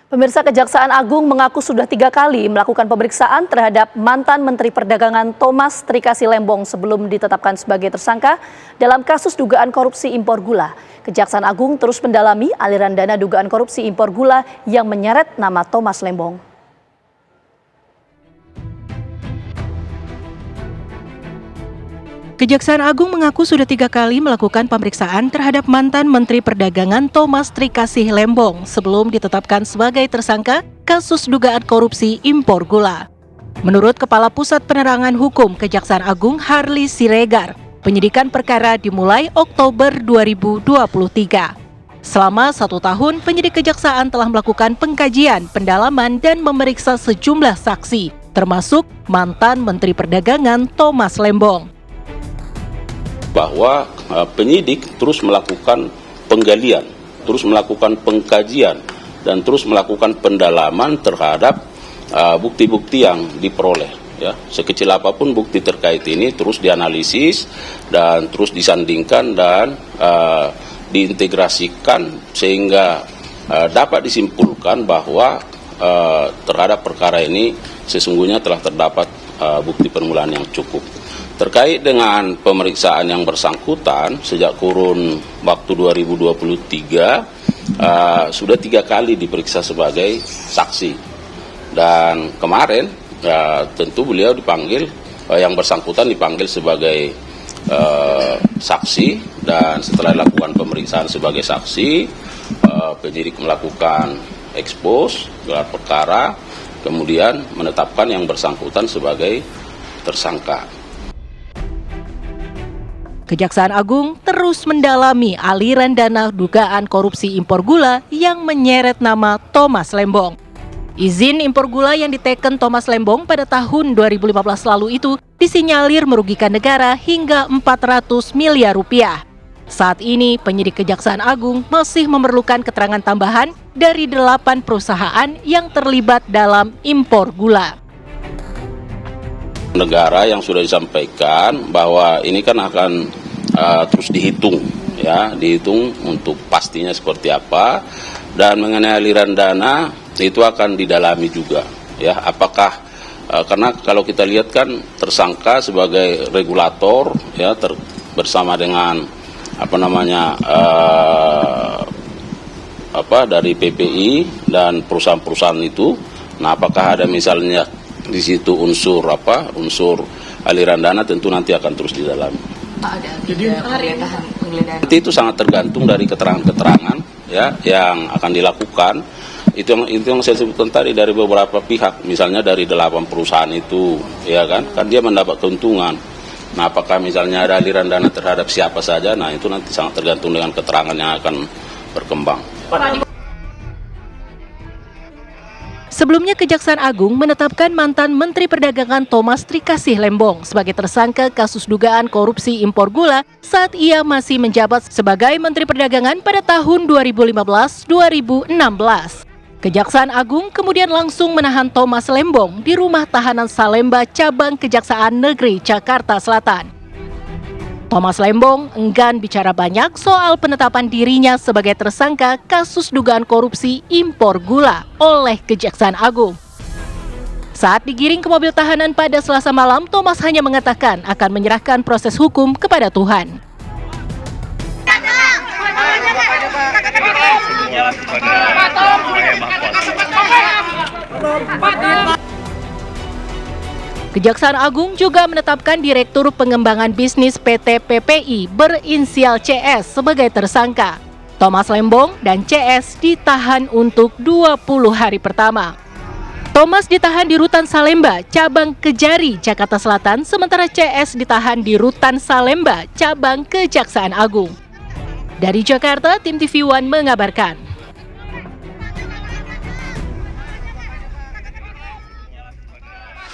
Pemirsa, Kejaksaan Agung mengaku sudah 3 kali melakukan pemeriksaan terhadap mantan Menteri Perdagangan Thomas Trikasih Lembong sebelum ditetapkan sebagai tersangka dalam kasus dugaan korupsi impor gula. Kejaksaan Agung terus mendalami aliran dana dugaan korupsi impor gula yang menyeret nama Thomas Lembong. Kejaksaan Agung mengaku sudah 3 kali melakukan pemeriksaan terhadap mantan Menteri Perdagangan Thomas Trikasih Lembong sebelum ditetapkan sebagai tersangka kasus dugaan korupsi impor gula. Menurut Kepala Pusat Penerangan Hukum Kejaksaan Agung Harli Siregar, penyidikan perkara dimulai Oktober 2023. Selama 1 tahun, penyidik kejaksaan telah melakukan pengkajian, pendalaman, dan memeriksa sejumlah saksi, termasuk mantan Menteri Perdagangan Thomas Lembong. Bahwa penyidik terus melakukan penggalian, terus melakukan pengkajian, dan terus melakukan pendalaman terhadap bukti-bukti yang diperoleh. Ya, sekecil apapun bukti terkait ini terus dianalisis dan terus disandingkan dan diintegrasikan sehingga dapat disimpulkan bahwa terhadap perkara ini sesungguhnya telah terdapat bukti permulaan yang cukup. Terkait dengan pemeriksaan yang bersangkutan, sejak kurun waktu 2023, sudah 3 kali diperiksa sebagai saksi. Dan kemarin, tentu beliau dipanggil, yang bersangkutan dipanggil sebagai saksi, dan setelah dilakukan pemeriksaan sebagai saksi, penyidik melakukan ekspos, gelar perkara, kemudian menetapkan yang bersangkutan sebagai tersangka. Kejaksaan Agung terus mendalami aliran dana dugaan korupsi impor gula yang menyeret nama Thomas Lembong. Izin impor gula yang diteken Thomas Lembong pada tahun 2015 lalu itu disinyalir merugikan negara hingga 400 miliar rupiah. Saat ini penyidik Kejaksaan Agung masih memerlukan keterangan tambahan dari 8 perusahaan yang terlibat dalam impor gula. Negara yang sudah disampaikan bahwa ini kan akan terus dihitung, ya, dihitung untuk pastinya seperti apa, dan mengenai aliran dana itu akan didalami juga, ya, apakah karena kalau kita lihat kan tersangka sebagai regulator, ya, bersama dengan dari PPI dan perusahaan-perusahaan itu. Nah, apakah ada misalnya di situ unsur aliran dana, tentu nanti akan terus didalami. Nanti itu sangat tergantung dari keterangan-keterangan, ya, yang akan dilakukan. Itu yang saya sebutkan tadi dari beberapa pihak, misalnya dari 8 perusahaan itu, ya kan dia mendapat keuntungan. Nah, apakah misalnya ada aliran dana terhadap siapa saja? Nah, itu nanti sangat tergantung dengan keterangan yang akan berkembang. Sebelumnya, Kejaksaan Agung menetapkan mantan Menteri Perdagangan Thomas Trikasih Lembong sebagai tersangka kasus dugaan korupsi impor gula saat ia masih menjabat sebagai Menteri Perdagangan pada tahun 2015-2016. Kejaksaan Agung kemudian langsung menahan Thomas Lembong di rumah tahanan Salemba Cabang Kejaksaan Negeri Jakarta Selatan. Thomas Lembong enggan bicara banyak soal penetapan dirinya sebagai tersangka kasus dugaan korupsi impor gula oleh Kejaksaan Agung. Saat digiring ke mobil tahanan pada Selasa malam, Thomas hanya mengatakan akan menyerahkan proses hukum kepada Tuhan. Kejaksaan Agung juga menetapkan Direktur Pengembangan Bisnis PT PPI berinisial CS sebagai tersangka. Thomas Lembong dan CS ditahan untuk 20 hari pertama. Thomas ditahan di Rutan Salemba, Cabang Kejari, Jakarta Selatan, sementara CS ditahan di Rutan Salemba, Cabang Kejaksaan Agung. Dari Jakarta, tim TV One mengabarkan.